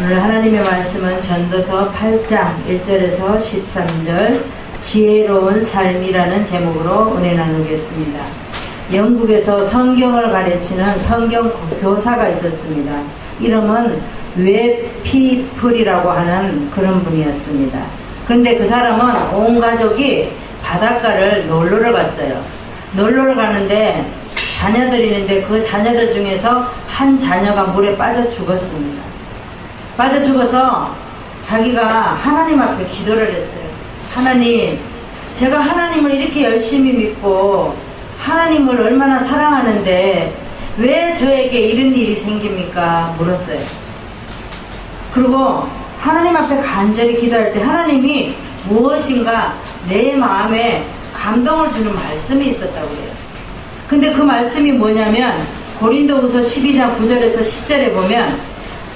오늘 하나님의 말씀은 전도서 8장 1절에서 13절 지혜로운 삶이라는 제목으로 은혜 나누겠습니다. 영국에서 성경을 가르치는 성경 교사가 있었습니다. 이름은 웨피플이라고 하는 그런 분이었습니다. 그런데 그 사람은 온 가족이 바닷가를 놀러를 갔어요. 놀러를 가는데 자녀들이 있는데 그 자녀들 중에서 한 자녀가 물에 빠져 죽었습니다. 빠져 죽어서 자기가 하나님 앞에 기도를 했어요. 하나님, 제가 하나님을 이렇게 열심히 믿고 하나님을 얼마나 사랑하는데 왜 저에게 이런 일이 생깁니까? 물었어요. 그리고 하나님 앞에 간절히 기도할 때 하나님이 무엇인가 내 마음에 감동을 주는 말씀이 있었다고 해요. 근데 그 말씀이 뭐냐면 고린도후서 12장 9절에서 10절에 보면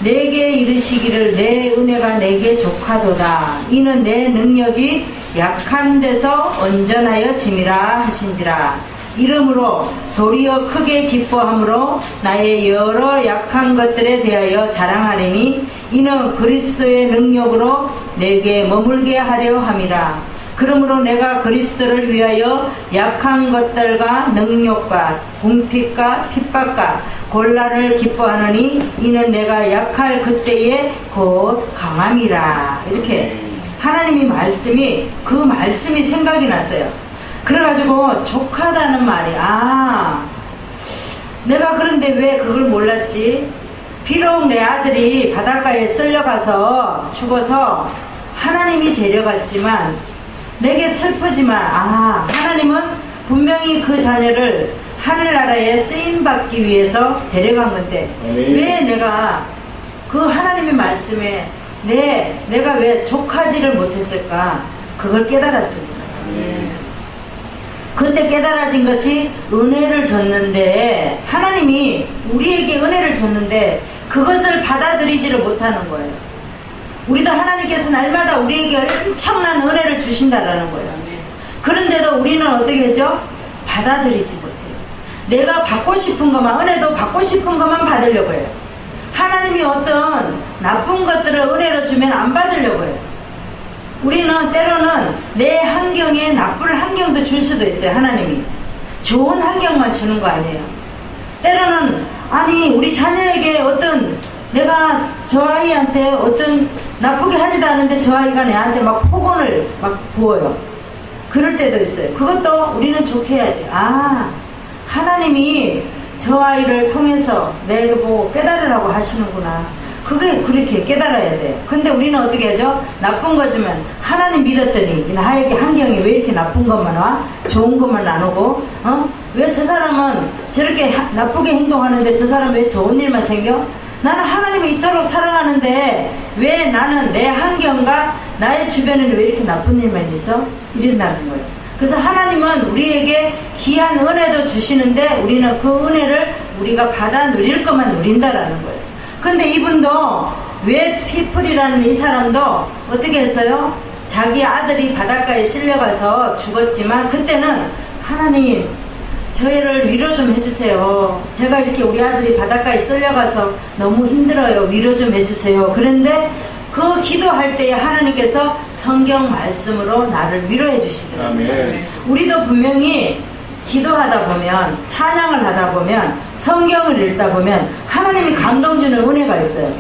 내게 이르시기를 내 은혜가 내게 족하도다. 이는 내 능력이 약한 데서 온전하여 짐이라 하신지라. 이러므로 도리어 크게 기뻐함으로 나의 여러 약한 것들에 대하여 자랑하리니 이는 그리스도의 능력으로 내게 머물게 하려 함이라. 그러므로 내가 그리스도를 위하여 약한 것들과 능력과 궁핍과 핍박과 곤란을 기뻐하느니 이는 내가 약할 그때에 곧 강함이라. 이렇게 하나님이 그 말씀이 생각이 났어요. 그래가지고 족하다는 말이 내가 그런데 왜 그걸 몰랐지? 비록 내 아들이 바닷가에 쓸려가서 죽어서 하나님이 데려갔지만 내게 슬프지만 하나님은 분명히 그 자녀를 하늘나라에 쓰임받기 위해서 데려간 건데 왜 내가 그 하나님의 말씀에 내가 왜 족하지를 못했을까? 그걸 깨달았습니다. 그때 깨달아진 것이 은혜를 줬는데 하나님이 우리에게 은혜를 줬는데 그것을 받아들이지를 못하는 거예요. 우리도 하나님께서 날마다 우리에게 엄청난 은혜를 주신다라는 거예요. 그런데도 우리는 어떻게 하죠? 받아들이지 못해요. 내가 받고 싶은 것만, 은혜도 받고 싶은 것만 받으려고 해요. 하나님이 어떤 나쁜 것들을 은혜로 주면 안 받으려고 해요. 우리는 때로는 내 환경에 나쁜 환경도 줄 수도 있어요. 하나님이 좋은 환경만 주는 거 아니에요. 때로는 우리 자녀에게 내가 저 아이한테 나쁘게 하지도 않은데 저 아이가 내한테 막 폭언을 막 부어요. 그럴 때도 있어요. 그것도 우리는 좋게 해야 돼요. 하나님이 저 아이를 통해서 내가 보고 깨달으라고 하시는구나. 그게 그렇게 깨달아야 돼요. 근데 우리는 어떻게 하죠? 나쁜 거 주면 하나님 믿었더니 나에게 환경이 왜 이렇게 나쁜 것만 와? 좋은 것만 안 오고 왜 저 사람은 저렇게 나쁘게 행동하는데 저 사람 왜 좋은 일만 생겨? 나는 하나님을 이토록 사랑하는데 왜 나는 내 환경과 나의 주변에는 왜 이렇게 나쁜 일만 있어? 이런다는 거예요. 그래서 하나님은 우리에게 귀한 은혜도 주시는데 우리는 그 은혜를 우리가 받아 누릴 것만 누린다라는 거예요. 근데 이분도 웨피플이라는 이 사람도 어떻게 했어요? 자기 아들이 바닷가에 실려가서 죽었지만 그때는 하나님 저희를 위로 좀 해주세요. 제가 이렇게 우리 아들이 바닷가에 쓸려가서 너무 힘들어요. 위로 좀 해주세요. 그런데 그 기도할 때에 하나님께서 성경 말씀으로 나를 위로해 주시더라고요. 우리도 분명히 기도하다 보면 찬양을 하다 보면 성경을 읽다 보면 하나님이 감동 주는 은혜가 있어요.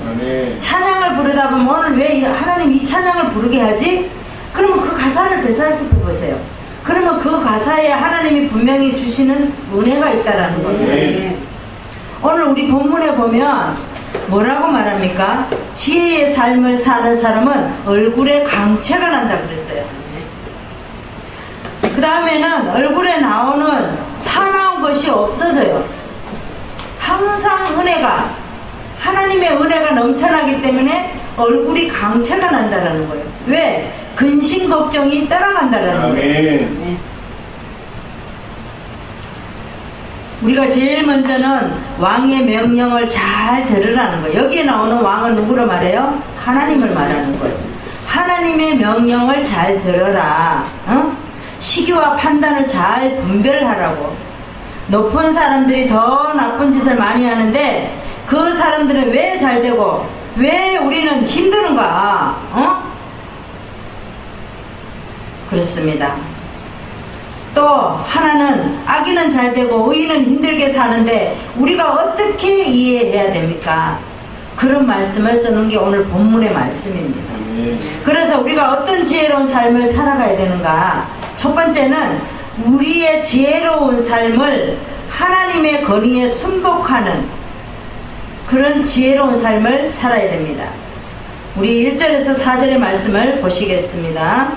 찬양을 부르다 보면 오늘 왜 하나님 이 찬양을 부르게 하지? 그러면 그 가사를 되살펴 보세요. 그러면 그 가사에 하나님이 분명히 주시는 은혜가 있다라는 거예요. 오늘 우리 본문에 보면 뭐라고 말합니까? 지혜의 삶을 사는 사람은 얼굴에 광채가 난다 그랬어요. 그 다음에는 얼굴에 나오는 사나운 것이 없어져요. 항상 하나님의 은혜가 넘쳐나기 때문에 얼굴이 광채가 난다라는 거예요. 왜? 근심 걱정이 떠나간다라는 거예요. 우리가 제일 먼저는 왕의 명령을 잘 들으라는 거예요. 여기에 나오는 왕은 누구로 말해요? 하나님을 말하는 거예요. 하나님의 명령을 잘 들어라. 시기와 판단을 잘 분별하라고. 높은 사람들이 더 나쁜 짓을 많이 하는데 그 사람들은 왜 잘 되고 왜 우리는 힘드는가? 그렇습니다. 또 하나는 악인은 잘 되고 의인은 힘들게 사는데 우리가 어떻게 이해해야 됩니까? 그런 말씀을 쓰는 게 오늘 본문의 말씀입니다. 그래서 우리가 어떤 지혜로운 삶을 살아가야 되는가? 첫 번째는 우리의 지혜로운 삶을 하나님의 권위에 순복하는 그런 지혜로운 삶을 살아야 됩니다. 우리 1절에서 4절의 말씀을 보시겠습니다.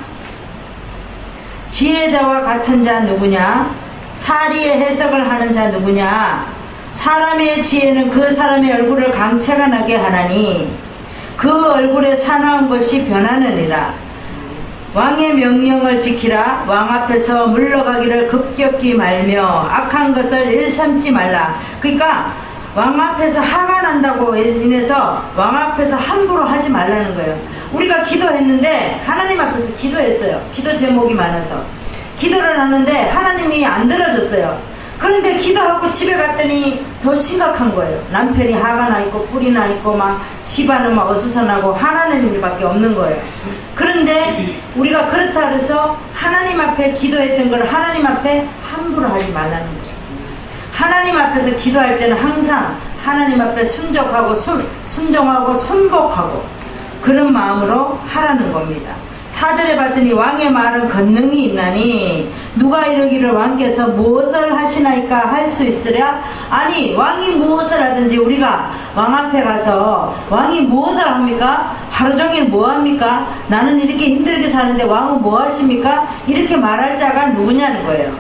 지혜자와 같은 자 누구냐? 사리의 해석을 하는 자 누구냐? 사람의 지혜는 그 사람의 얼굴을 강체가 나게 하나니 그 얼굴에 사나운 것이 변하느니라. 왕의 명령을 지키라. 왕 앞에서 물러가기를 급격히 말며 악한 것을 일삼지 말라. 그러니까 왕 앞에서 화가 난다고 인해서 왕 앞에서 함부로 하지 말라는 거예요. 우리가 기도했는데 하나님 앞에서 기도했어요. 기도 제목이 많아서 기도를 하는데 하나님이 안 들어줬어요. 그런데 기도하고 집에 갔더니 더 심각한 거예요. 남편이 화가 나 있고 뿔이 나 있고 막 집안은 막 어수선하고 화나는 일밖에 없는 거예요. 그런데 우리가 그렇다 그래서 하나님 앞에 기도했던 걸 하나님 앞에 함부로 하지 말라는 거죠. 하나님 앞에서 기도할 때는 항상 하나님 앞에 순종하고 순복하고 그런 마음으로 하라는 겁니다. 4절에 봤더니 왕의 말은 권능이 있나니 누가 이르기를 왕께서 무엇을 하시나이까 할 수 있으랴? 아니 왕이 무엇을 하든지 우리가 왕 앞에 가서 왕이 무엇을 합니까? 하루 종일 뭐 합니까? 나는 이렇게 힘들게 사는데 왕은 뭐 하십니까? 이렇게 말할 자가 누구냐는 거예요.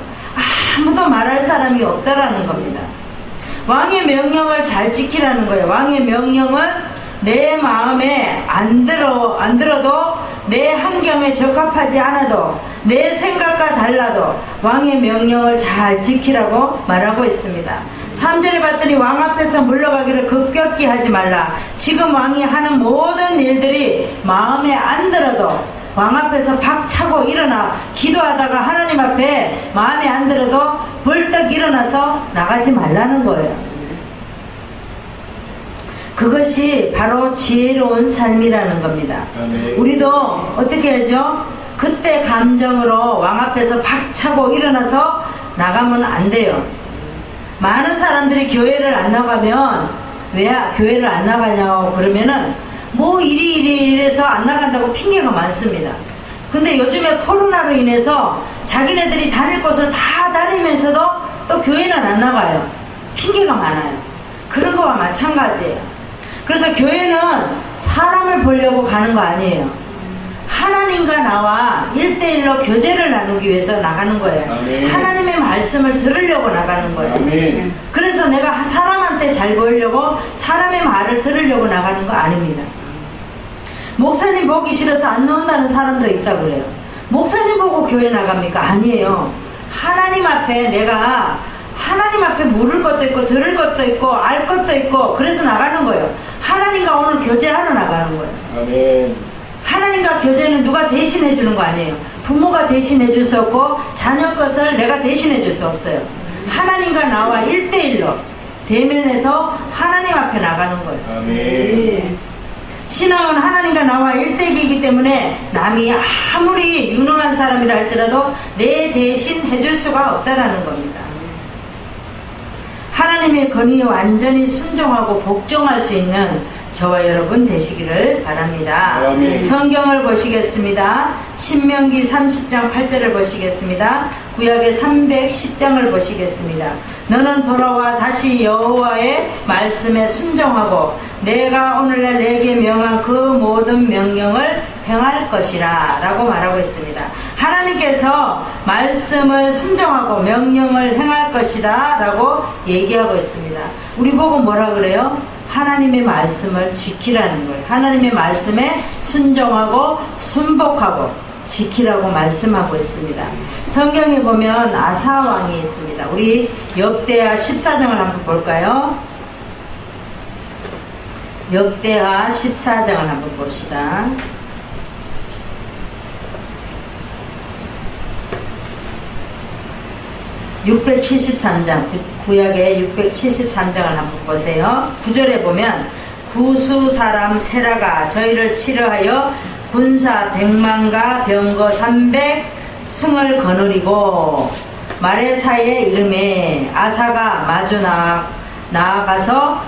아무도 말할 사람이 없다라는 겁니다. 왕의 명령을 잘 지키라는 거예요. 왕의 명령은 내 마음에 안 들어도 내 환경에 적합하지 않아도 내 생각과 달라도 왕의 명령을 잘 지키라고 말하고 있습니다. 3절에 봤더니 왕 앞에서 물러가기를 급격히 하지 말라. 지금 왕이 하는 모든 일들이 마음에 안 들어도 왕 앞에서 박차고 일어나 기도하다가 하나님 앞에 마음에 안 들어도 벌떡 일어나서 나가지 말라는 거예요. 그것이 바로 지혜로운 삶이라는 겁니다. 우리도 어떻게 하죠? 그때 감정으로 왕 앞에서 박차고 일어나서 나가면 안 돼요. 많은 사람들이 교회를 안 나가면 왜 교회를 안 나가냐고 그러면은 뭐 이래서 안 나간다고 핑계가 많습니다. 근데 요즘에 코로나로 인해서 자기네들이 다닐 곳을 다 다니면서도 또 교회는 안 나가요. 핑계가 많아요. 그런 거와 마찬가지예요. 그래서 교회는 사람을 보려고 가는 거 아니에요. 하나님과 나와 1대1로 교제를 나누기 위해서 나가는 거예요. 아멘. 하나님의 말씀을 들으려고 나가는 거예요. 아멘. 그래서 내가 사람한테 잘 보이려고 사람의 말을 들으려고 나가는 거 아닙니다. 목사님 보기 싫어서 안 나온다는 사람도 있다고 그래요. 목사님 보고 교회 나갑니까? 아니에요. 하나님 앞에 내가 하나님 앞에 물을 것도 있고 들을 것도 있고 알 것도 있고 그래서 나가는 거예요. 하나님과 오늘 교제하러 나가는 거예요. 아멘. 하나님과 교제는 누가 대신해 주는 거 아니에요. 부모가 대신해 줄 수 없고 자녀 것을 내가 대신해 줄 수 없어요. 하나님과 나와 1대1로 대면해서 하나님 앞에 나가는 거예요. 아멘. 신앙은 하나님과 나와 1대1이기 때문에 남이 아무리 유능한 사람이라 할지라도 내 대신 해줄 수가 없다라는 겁니다. 하나님의 권위에 완전히 순종하고 복종할 수 있는 저와 여러분 되시기를 바랍니다. 아멘. 성경을 보시겠습니다. 신명기 30장 8절을 보시겠습니다. 구약의 310장을 보시겠습니다. 너는 돌아와 다시 여호와의 말씀에 순종하고 내가 오늘날 내게 명한 그 모든 명령을 행할 것이라 라고 말하고 있습니다. 하나님께서 말씀을 순종하고 명령을 행할 것이다 라고 얘기하고 있습니다. 우리 보고 뭐라 그래요? 하나님의 말씀을 지키라는 거예요. 하나님의 말씀에 순종하고 순복하고 지키라고 말씀하고 있습니다. 성경에 보면 아사 왕이 있습니다. 우리 역대하 14장을 한번 볼까요? 역대하 14장을 한번 봅시다. (673장) 구약의 673장을 한번 보세요. 9절에 보면 구수 사람 세라가 저희를 치료하여 군사 100만과 병거 300승을 거느리고 마레사의 이름에 아사가 마주 나아가서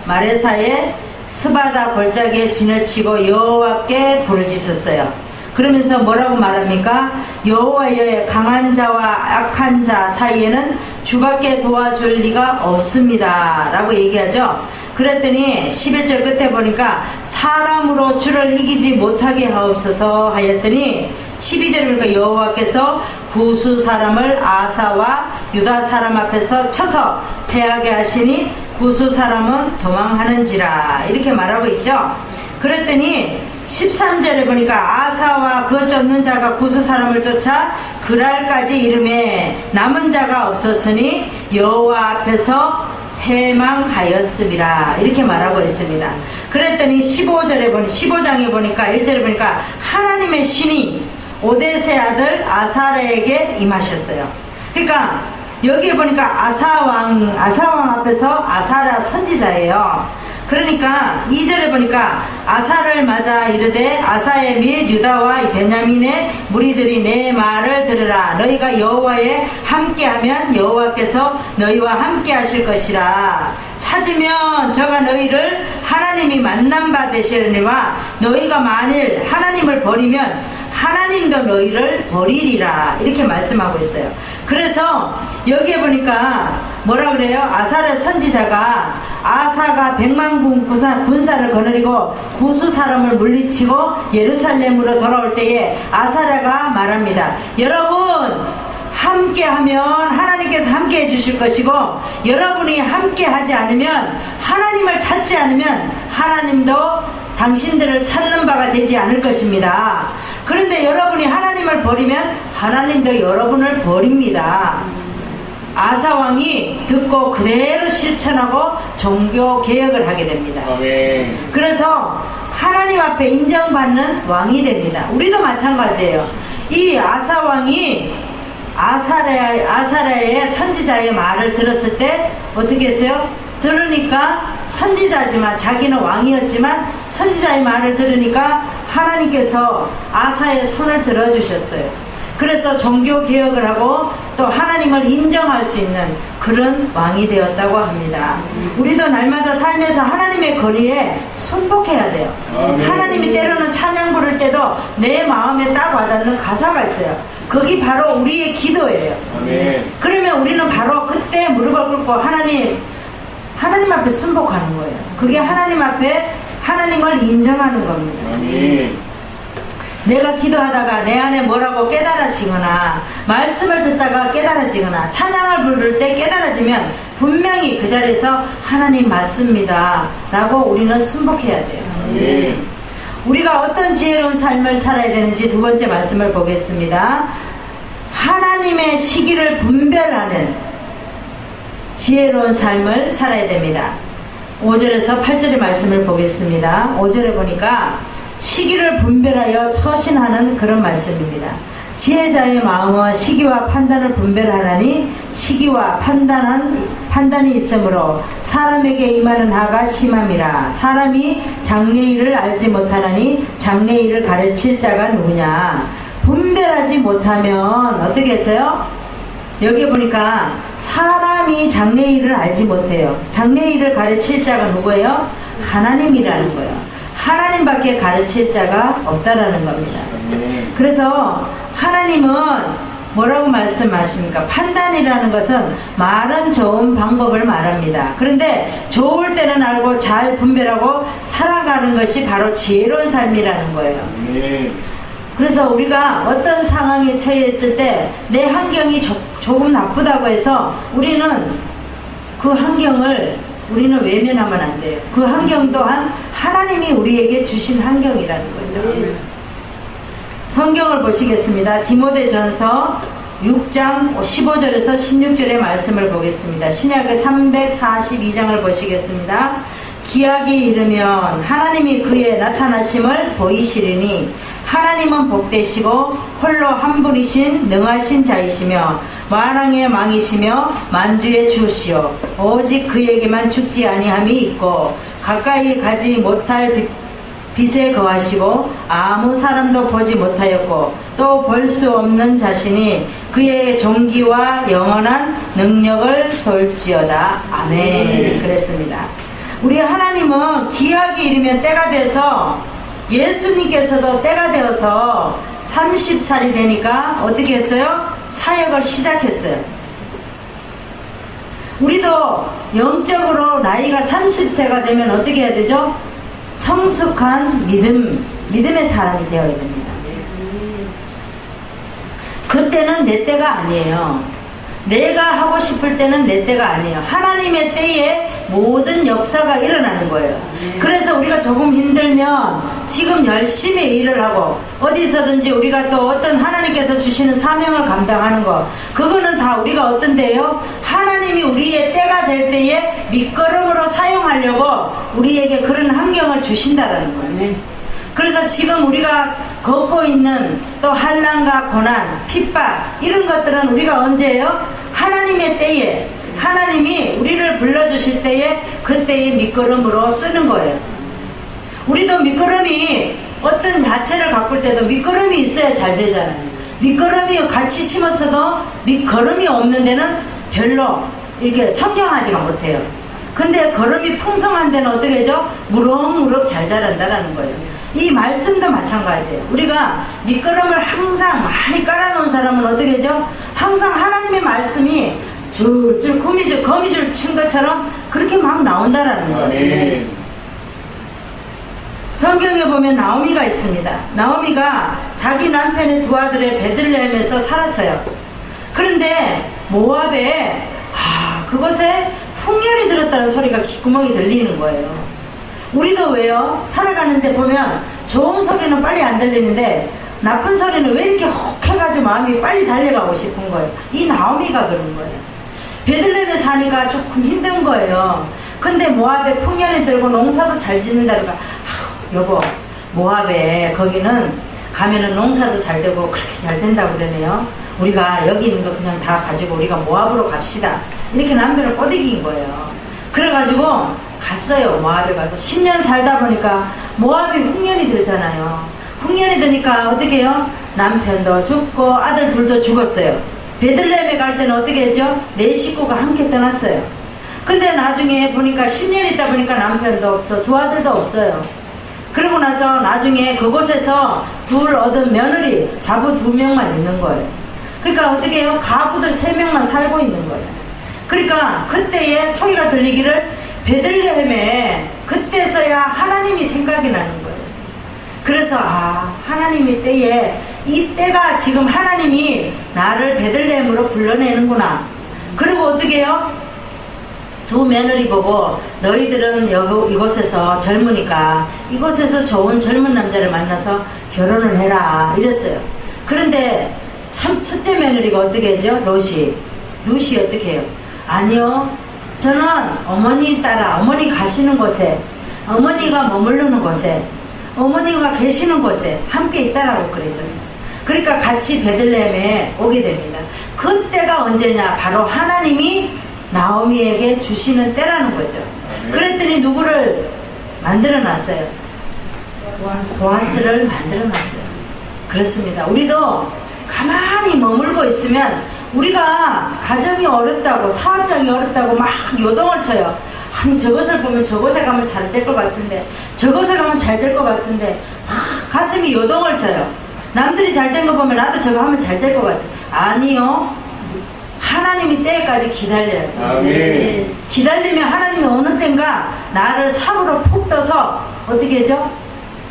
마레사의 스바다 골짜기에 진을 치고 여호와께 부르짖었어요. 그러면서 뭐라고 말합니까? 여호와의 강한 자와 악한 자 사이에는 주밖에 도와줄 리가 없습니다 라고 얘기하죠. 그랬더니 11절 끝에 보니까 사람으로 주를 이기지 못하게 하옵소서 하였더니 12절에 보니까 여호와께서 구수 사람을 아사와 유다 사람 앞에서 쳐서 패하게 하시니 구수 사람은 도망하는지라 이렇게 말하고 있죠. 그랬더니 13절에 보니까 아사와 그 쫓는 자가 구수 사람을 쫓아 그랄까지 이름에 남은 자가 없었으니 여호와 앞에서 패망하였음이라 이렇게 말하고 있습니다. 그랬더니 15장에 보니까 1절에 보니까 하나님의 신이 오데세 아들 아사랴에게 임하셨어요. 그러니까 여기에 보니까 아사왕 앞에서 아사랴 선지자예요. 그러니까 2절에 보니까 아사를 맞아 이르되 아사의 및 유다와 베냐민의 무리들이 내 말을 들으라. 너희가 여호와에 함께하면 여호와께서 너희와 함께하실 것이라. 찾으면 저가 너희를 하나님이 만난 바 되시려니와 너희가 만일 하나님을 버리면 하나님도 너희를 버리리라 이렇게 말씀하고 있어요. 그래서 여기에 보니까 뭐라 그래요? 아사랴 선지자가 아사가 100만 군사를 거느리고 구수 사람을 물리치고 예루살렘으로 돌아올 때에 아사랴가 말합니다. 여러분 함께하면 하나님께서 함께해 주실 것이고 여러분이 함께하지 않으면 하나님을 찾지 않으면 하나님도 당신들을 찾는 바가 되지 않을 것입니다. 그런데 여러분이 하나님을 버리면 하나님도 여러분을 버립니다. 아사왕이 듣고 그대로 실천하고 종교개혁을 하게 됩니다. 아멘. 그래서 하나님 앞에 인정받는 왕이 됩니다. 우리도 마찬가지예요. 이 아사왕이 아사랴의 선지자의 말을 들었을 때 어떻게 했어요? 들으니까 선지자지만 자기는 왕이었지만 선지자의 말을 들으니까 하나님께서 아사의 손을 들어주셨어요. 그래서 종교개혁을 하고 또 하나님을 인정할 수 있는 그런 왕이 되었다고 합니다. 우리도 날마다 살면서 하나님의 거리에 순복해야 돼요. 하나님이 때로는 찬양 부를 때도 내 마음에 딱 와닿는 가사가 있어요. 거기 바로 우리의 기도예요. 그러면 우리는 바로 그때 무릎을 꿇고 하나님 앞에 순복하는 거예요. 그게 하나님 앞에 하나님을 인정하는 겁니다. 내가 기도하다가 내 안에 뭐라고 깨달아지거나 말씀을 듣다가 깨달아지거나 찬양을 부를 때 깨달아지면 분명히 그 자리에서 하나님 맞습니다 라고 우리는 순복해야 돼요. 우리가 어떤 지혜로운 삶을 살아야 되는지 두 번째 말씀을 보겠습니다. 하나님의 시기를 분별하는 지혜로운 삶을 살아야 됩니다. 5절에서 8절의 말씀을 보겠습니다. 5절에 보니까 시기를 분별하여 처신하는 그런 말씀입니다. 지혜자의 마음과 시기와 판단을 분별하라니 시기와 판단이 있으므로 사람에게 임하는 하가 심함이라. 사람이 장래일을 알지 못하나니 장래일을 가르칠 자가 누구냐. 분별하지 못하면 어떻게 했어요? 여기 보니까 사람이 장래일을 알지 못해요. 장래일을 가르칠 자가 누구예요? 하나님이라는 거예요. 하나님밖에 가르칠 자가 없다라는 겁니다. 그래서 하나님은 뭐라고 말씀하십니까? 판단이라는 것은 말은 좋은 방법을 말합니다. 그런데 좋을 때는 알고 잘 분별하고 살아가는 것이 바로 지혜로운 삶이라는 거예요. 그래서 우리가 어떤 상황에 처해 있을 때 내 환경이 조금 나쁘다고 해서 우리는 그 환경을 우리는 외면하면 안 돼요. 그 환경 또한 하나님이 우리에게 주신 환경이라는 거죠. 성경을 보시겠습니다. 디모데전서 6장 15절에서 16절의 말씀을 보겠습니다. 신약의 342장을 보시겠습니다. 기약이 이르면 하나님이 그의 나타나심을 보이시리니 하나님은 복되시고 홀로 한 분이신 능하신 자이시며 만왕의 왕이시며 만주의 주시오. 오직 그에게만 죽지 아니함이 있고 가까이 가지 못할 빛에 거하시고 아무 사람도 보지 못하였고 또 볼 수 없는 자신이 그의 존귀와 영원한 능력을 돌지어다. 아멘. 그랬습니다. 우리 하나님은 기약이 이르면 때가 돼서 예수님께서도 때가 되어서 30살이 되니까 어떻게 했어요? 사역을 시작했어요. 우리도 영적으로 나이가 30세가 되면 어떻게 해야 되죠? 성숙한 믿음의 사람이 되어야 됩니다. 그때는 내 때가 아니에요. 내가 하고 싶을 때는 내 때가 아니에요. 하나님의 때에 모든 역사가 일어나는 거예요. 그래서 우리가 조금 힘들면 지금 열심히 일을 하고 어디서든지 우리가 또 어떤 하나님께서 주시는 사명을 감당하는 거, 그거는 다 우리가 어떤데요? 하나님이 우리의 때가 될 때에 밑거름으로 사용하려고 우리에게 그런 환경을 주신다라는 거예요. 그래서 지금 우리가 겪고 있는 또 환난과 고난, 핍박 이런 것들은 우리가 언제예요? 하나님의 때에, 하나님이 우리를 불러주실 때에 그때의 밑거름으로 쓰는 거예요. 우리도 밑거름이 어떤 야채를 가꿀 때도 밑거름이 있어야 잘 되잖아요. 밑거름이 같이 심었어도 밑거름이 없는 데는 별로 이렇게 성장하지가 못해요. 근데 거름이 풍성한 데는 어떻게 하죠? 무럭무럭 잘 자란다라는 거예요. 이 말씀도 마찬가지예요. 우리가 밑거름을 항상 많이 깔아놓은 사람은 어떻게 하죠? 항상 하나님의 말씀이 줄줄 거미줄 친 것처럼 그렇게 막 나온다라는 거예요. 성경에 보면 나오미가 있습니다. 나오미가 자기 남편의 두 아들의 베들레헴에서 살았어요. 그런데 모압에 그곳에 풍년이 들었다는 소리가 귓구멍이 들리는 거예요. 우리도 왜요? 살아가는데 보면 좋은 소리는 빨리 안 들리는데 나쁜 소리는 왜 이렇게 혹해가지고 마음이 빨리 달려가고 싶은 거예요. 이 나오미가 그런 거예요. 베들레헴에 사니까 조금 힘든 거예요. 근데 모압에 풍년이 들고 농사도 잘 짓는다니까 여보, 모압에 거기는 가면은 농사도 잘 되고 그렇게 잘 된다고 그러네요. 우리가 여기 있는 거 그냥 다 가지고 우리가 모압으로 갑시다. 이렇게 남편을 꼬드긴 거예요. 그래가지고 갔어요. 모압에 가서 10년 살다 보니까 모압이 흉년이 들잖아요. 흉년이 드니까 어떻게 해요? 남편도 죽고 아들 둘도 죽었어요. 베들레헴에 갈 때는 어떻게 했죠? 네 식구가 함께 떠났어요. 근데 나중에 보니까 10년 있다 보니까 남편도 없어, 두 아들도 없어요. 그러고 나서 나중에 그곳에서 둘 얻은 며느리, 자부 2명만 있는 거예요. 그러니까 어떻게 해요? 가부들 3명만 살고 있는 거예요. 그러니까 그때에 소리가 들리기를 베들레헴에 그때서야 하나님이 생각이 나는 거예요. 그래서 하나님의 때에 이 때가 지금 하나님이 나를 베들레헴으로 불러내는구나. 그리고 어떻게 해요? 두 며느리 보고 너희들은 이곳에서 젊으니까 이곳에서 좋은 젊은 남자를 만나서 결혼을 해라 이랬어요. 그런데 참 첫째 며느리가 어떻게 하죠? 룻이 어떻게 해요? 아니요, 저는 어머니 따라 어머니 가시는 곳에, 어머니가 머무르는 곳에, 어머니가 계시는 곳에 함께 있다라고 그러죠. 그러니까 같이 베들레헴에 오게 됩니다. 그때가 언제냐? 바로 하나님이 나오미에게 주시는 때라는 거죠. 그랬더니 누구를 만들어 놨어요? 보아스를 만들어 놨어요. 그렇습니다. 우리도 가만히 머물고 있으면 우리가 가정이 어렵다고, 사업장이 어렵다고 막 요동을 쳐요. 아니 저것을 보면 저곳에 가면 잘 될 것 같은데, 저곳에 가면 잘 될 것 같은데 막 가슴이 요동을 쳐요. 남들이 잘 된 거 보면 나도 저거 하면 잘 될 것 같아. 아니요, 하나님이 때까지 기다려야 해요. 아멘. 기다리면 하나님이 어느 때인가 나를 삽으로 푹 떠서 어떻게 하죠?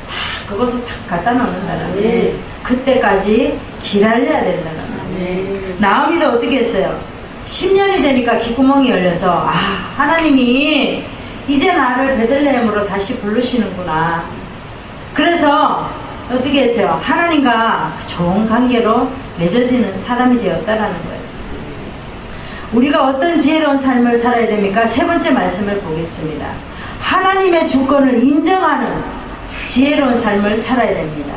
다 그것을 다 갖다 놓는다는 거예요. 그때까지 기다려야 된다는 거예요. 나오미도 어떻게 했어요? 10년이 되니까 귓구멍이 열려서 하나님이 이제 나를 베들레헴으로 다시 부르시는구나. 그래서 어떻게 했어요? 하나님과 좋은 관계로 맺어지는 사람이 되었다라는 거예요. 우리가 어떤 지혜로운 삶을 살아야 됩니까? 세 번째 말씀을 보겠습니다. 하나님의 주권을 인정하는 지혜로운 삶을 살아야 됩니다.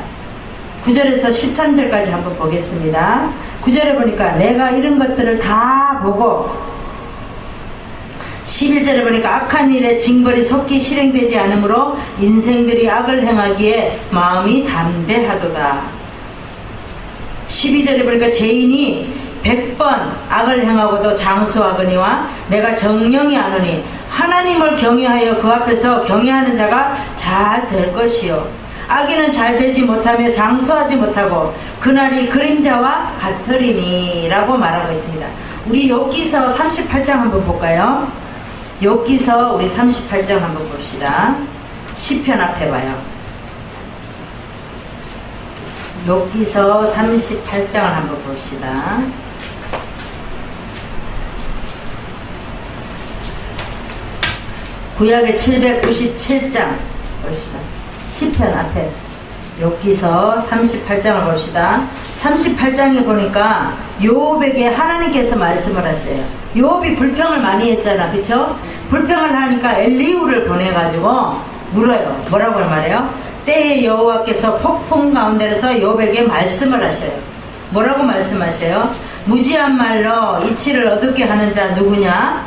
9절에서 13절까지 한번 보겠습니다. 9절에 보니까 내가 이런 것들을 다 보고 11절에 보니까 악한 일에 징벌이 속히 실행되지 않으므로 인생들이 악을 행하기에 마음이 담대하도다. 12절에 보니까 죄인이 100번 악을 행하고도 장수하거니와 내가 정령이 아노니 하나님을 경외하여 그 앞에서 경외하는 자가 잘 될 것이요 악인은 잘 되지 못하며 장수하지 못하고 그날이 그림자와 같으리니 라고 말하고 있습니다. 우리 욥기서 38장 한번 볼까요? 욥기서 우리 38장 한번 봅시다. 시편 앞에 봐요. 욥기서 38장을 한번 봅시다. 구약의 797장 봅시다. 시편 앞에 욥기서 38장을 봅시다. 38장에 보니까 욥에게 하나님께서 말씀을 하세요. 욥이 불평을 많이 했잖아, 그쵸? 불평을 하니까 엘리후를 보내가지고 물어요. 뭐라고 말해요? 때에 여호와께서 폭풍 가운데서 욥에게 말씀을 하셔요. 뭐라고 말씀하셔요? 무지한 말로 이치를 어둡게 하는 자 누구냐?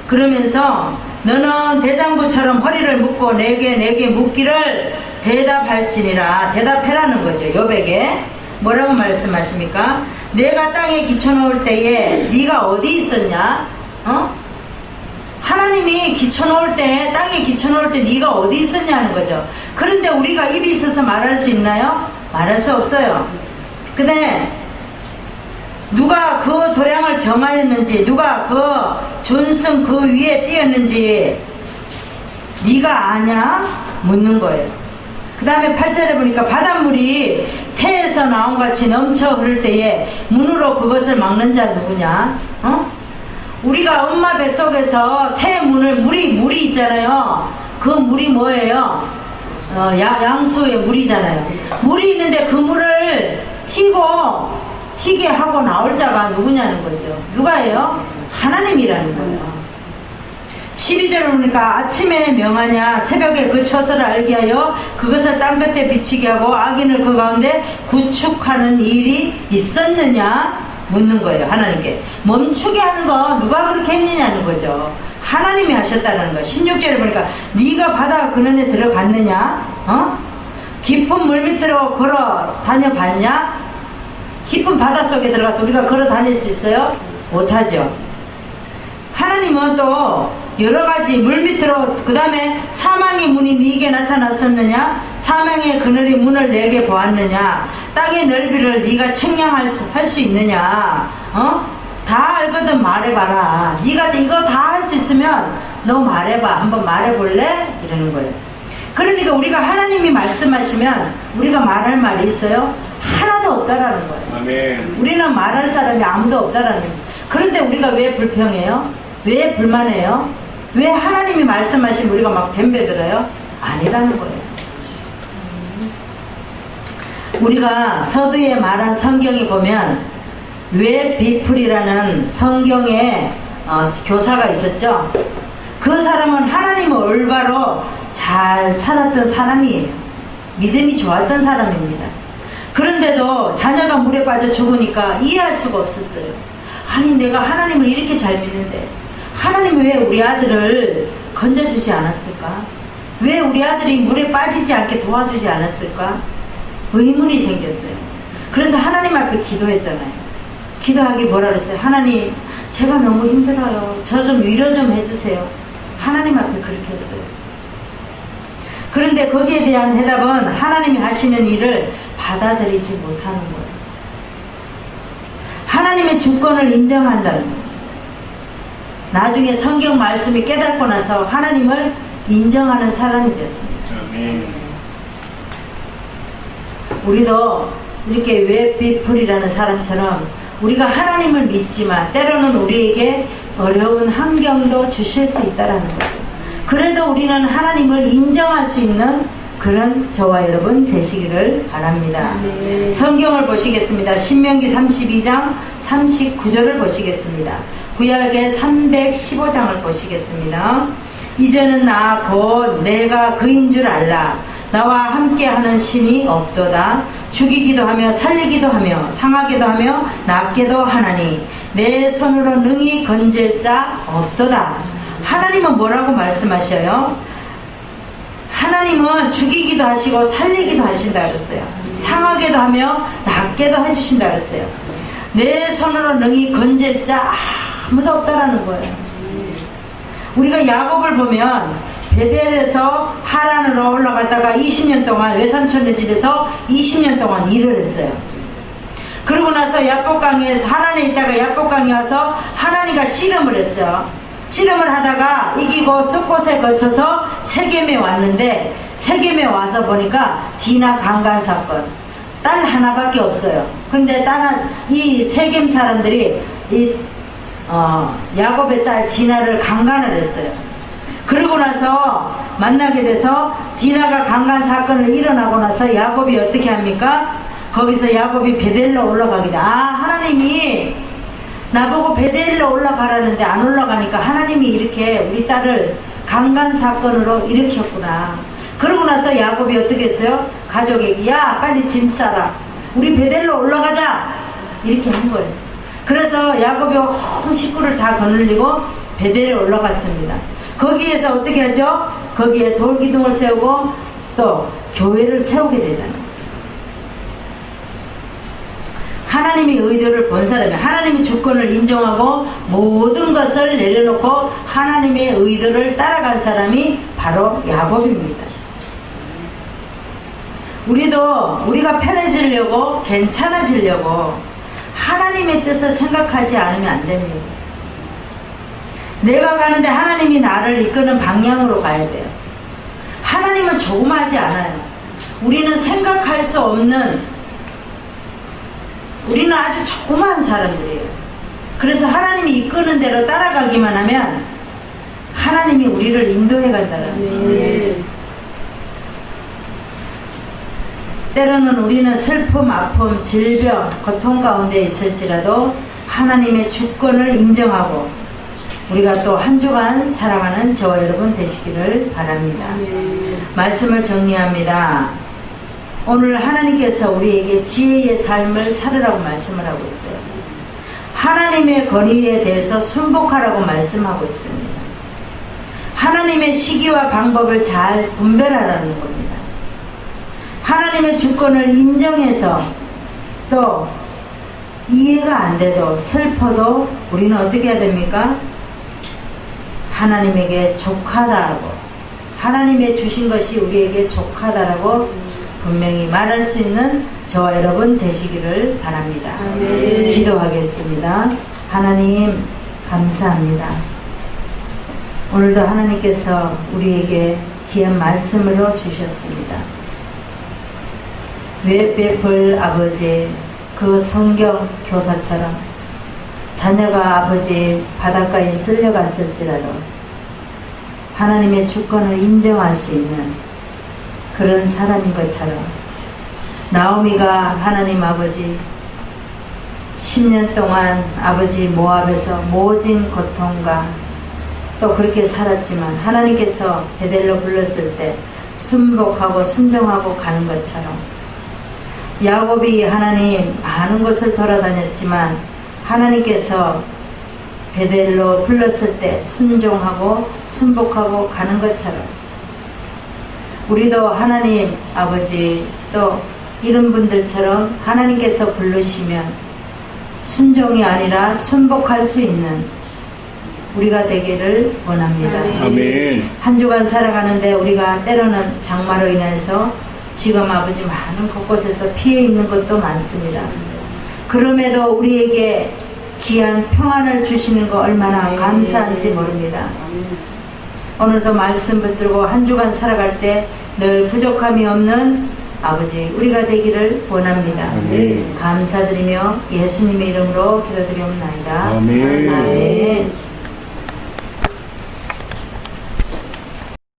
그러면서 너는 대장부처럼 허리를 묶고 내게 묻기를 대답할지니라. 대답해라는 거죠. 욥에게 뭐라고 말씀하십니까? 내가 땅에 기쳐놓을 때에 네가 어디 있었냐? 하나님이 기쳐놓을 때, 땅에 기쳐놓을 때 네가 어디 있었냐는 거죠. 그런데 우리가 입이 있어서 말할 수 있나요? 말할 수 없어요. 근데 누가 그 도량을 정하였는지, 누가 그 존승 그 위에 띄었는지 네가 아냐? 묻는 거예요. 그 다음에 8절에 보니까 바닷물이 태에서 나온 같이 넘쳐 흐를 때에 문으로 그것을 막는 자 누구냐? 우리가 엄마 뱃속에서 태 문을 물이 있잖아요. 그 물이 뭐예요? 양수의 물이잖아요. 물이 있는데 그 물을 튀게 하고 나올 자가 누구냐는 거죠. 누가예요? 하나님이라는 거예요. 12절에 보니까 아침에 명하냐 새벽에 그 처소를 알게 하여 그것을 땅끝에 비치게 하고 악인을 그 가운데 구축하는 일이 있었느냐 묻는 거예요. 하나님께 멈추게 하는 거 누가 그렇게 했느냐는 거죠. 하나님이 하셨다는 거. 16절에 보니까 네가 바다 근원에 들어갔느냐? 깊은 물 밑으로 걸어 다녀봤냐? 깊은 바닷속에 들어가서 우리가 걸어 다닐 수 있어요? 못하죠. 하나님은 또 여러가지 물 밑으로, 그 다음에 사망의 문이 네게 나타났었느냐? 사망의 그늘이 문을 내게 보았느냐? 땅의 넓이를 네가 측량할 수 있느냐? 다 알거든 말해봐라. 네가 이거 다 할 수 있으면 너 말해봐. 한번 말해볼래? 이러는 거예요. 그러니까 우리가 하나님이 말씀하시면 우리가 말할 말이 있어요? 하나도 없다라는 거예요. 아멘. 우리는 말할 사람이 아무도 없다라는 거예요. 그런데 우리가 왜 불평해요? 왜 불만해요? 왜 하나님이 말씀하시면 우리가 막 뱀배들어요? 아니라는 거예요. 우리가 서두에 말한 성경에 보면 왜 비풀이라는 성경의 교사가 있었죠. 그 사람은 하나님을 올바로 잘 살았던 사람이에요. 믿음이 좋았던 사람입니다. 그런데도 자녀가 물에 빠져 죽으니까 이해할 수가 없었어요. 아니 내가 하나님을 이렇게 잘 믿는데 하나님이 왜 우리 아들을 건져주지 않았을까? 왜 우리 아들이 물에 빠지지 않게 도와주지 않았을까? 의문이 생겼어요. 그래서 하나님 앞에 기도했잖아요. 기도하기 뭐라 그랬어요? 하나님 제가 너무 힘들어요. 저 좀 위로 좀 해주세요. 하나님 앞에 그렇게 했어요. 그런데 거기에 대한 대답은 하나님이 하시는 일을 받아들이지 못하는 거예요. 하나님의 주권을 인정한다는 거예요. 나중에 성경 말씀이 깨닫고 나서 하나님을 인정하는 사람이 되었습니다. 아멘. 우리도 이렇게 웹비플이라는 사람처럼 우리가 하나님을 믿지만 때로는 우리에게 어려운 환경도 주실 수 있다는 거죠. 그래도 우리는 하나님을 인정할 수 있는 그런 저와 여러분 되시기를 바랍니다. 네. 성경을 보시겠습니다. 신명기 32장 39절을 보시겠습니다. 구약의 315장을 보시겠습니다. 이제는 나 곧 내가 그인 줄 알라. 나와 함께하는 신이 없도다. 죽이기도 하며 살리기도 하며 상하기도 하며 낫게도 하나니 내 손으로 능히 건질 자 없도다. 하나님은 뭐라고 말씀하셔요? 하나님은 죽이기도 하시고 살리기도 하신다 그랬어요. 상하게도 하며 낫게도 해주신다 그랬어요. 내 손으로 능히 건질 자 아무도 없다라는 거예요. 우리가 야곱을 보면 베델에서 하란으로 올라갔다가 20년 동안 외삼촌네 집에서 20년 동안 일을 했어요. 그러고 나서 야복강에서 하란에 있다가 야복강에 와서 하나님과 씨름을 했어요. 씨름을 하다가 이기고 숫곳에 거쳐서 세겜에 왔는데, 세겜에 와서 보니까 디나 강간 사건, 딸 하나밖에 없어요. 근데 이 세겜 사람들이 야곱의 딸 디나를 강간을 했어요. 그러고 나서 만나게 돼서 디나가 강간 사건을 일어나고 나서 야곱이 어떻게 합니까? 거기서 야곱이 베델로 올라가게 돼. 하나님이 나보고 베델로 올라가라는데 안 올라가니까 하나님이 이렇게 우리 딸을 강간 사건으로 일으켰구나. 그러고 나서 야곱이 어떻게 했어요? 가족에게 야 빨리 짐 싸라, 우리 베델로 올라가자, 이렇게 한 거예요. 그래서 야곱이 온 식구를 다 거느리고 베델에 올라갔습니다. 거기에서 어떻게 하죠? 거기에 돌기둥을 세우고 또 교회를 세우게 되잖아요. 하나님의 의도를 본 사람이, 하나님의 주권을 인정하고 모든 것을 내려놓고 하나님의 의도를 따라간 사람이 바로 야곱입니다. 우리도 우리가 편해지려고, 괜찮아지려고 하나님의 뜻을 생각하지 않으면 안 됩니다. 내가 가는데 하나님이 나를 이끄는 방향으로 가야 돼요. 하나님은 조그마하지 않아요. 우리는 생각할 수 없는, 우리는 아주 조그마한 사람들이에요. 그래서 하나님이 이끄는 대로 따라가기만 하면 하나님이 우리를 인도해 간다는 거예요. 때로는 우리는 슬픔, 아픔, 질병, 고통 가운데 있을지라도 하나님의 주권을 인정하고 우리가 또 한 주간 살아가는 저와 여러분 되시기를 바랍니다. 말씀을 정리합니다. 오늘 하나님께서 우리에게 지혜의 삶을 살으라고 말씀을 하고 있어요. 하나님의 권위에 대해서 순복하라고 말씀하고 있습니다. 하나님의 시기와 방법을 잘 분별하라는 겁니다. 하나님의 주권을 인정해서 또 이해가 안 돼도 슬퍼도 우리는 어떻게 해야 됩니까? 하나님에게 족하다라고, 하나님의 주신 것이 우리에게 족하다라고 분명히 말할 수 있는 저와 여러분 되시기를 바랍니다. 기도하겠습니다. 하나님 감사합니다. 오늘도 하나님께서 우리에게 귀한 말씀으로 주셨습니다. 왜 베풀 아버지 그 성경 교사처럼 자녀가 아버지 바닷가에 쓸려갔을지라도 하나님의 주권을 인정할 수 있는 그런 사람인 것처럼 나오미가 하나님 아버지 10년 동안 아버지 모압에서 모진 고통과 또 그렇게 살았지만 하나님께서 베델로 불렀을 때 순복하고 순종하고 가는 것처럼 야곱이 하나님 많은 곳을 돌아다녔지만 하나님께서 베델로 불렀을 때 순종하고 순복하고 가는 것처럼 우리도 하나님 아버지 또 이런 분들처럼 하나님께서 부르시면 순종이 아니라 순복할 수 있는 우리가 되기를 원합니다. 아멘. 한 주간 살아가는데 우리가 때로는 장마로 인해서 지금 아버지 많은 곳곳에서 피해 있는 것도 많습니다. 그럼에도 우리에게 귀한 평안을 주시는 거 얼마나 감사한지 모릅니다. 오늘도 말씀 붙들고 한 주간 살아갈 때 늘 부족함이 없는 아버지 우리가 되기를 원합니다. 감사드리며 예수님의 이름으로 기도드리옵나이다. 아멘. 아멘.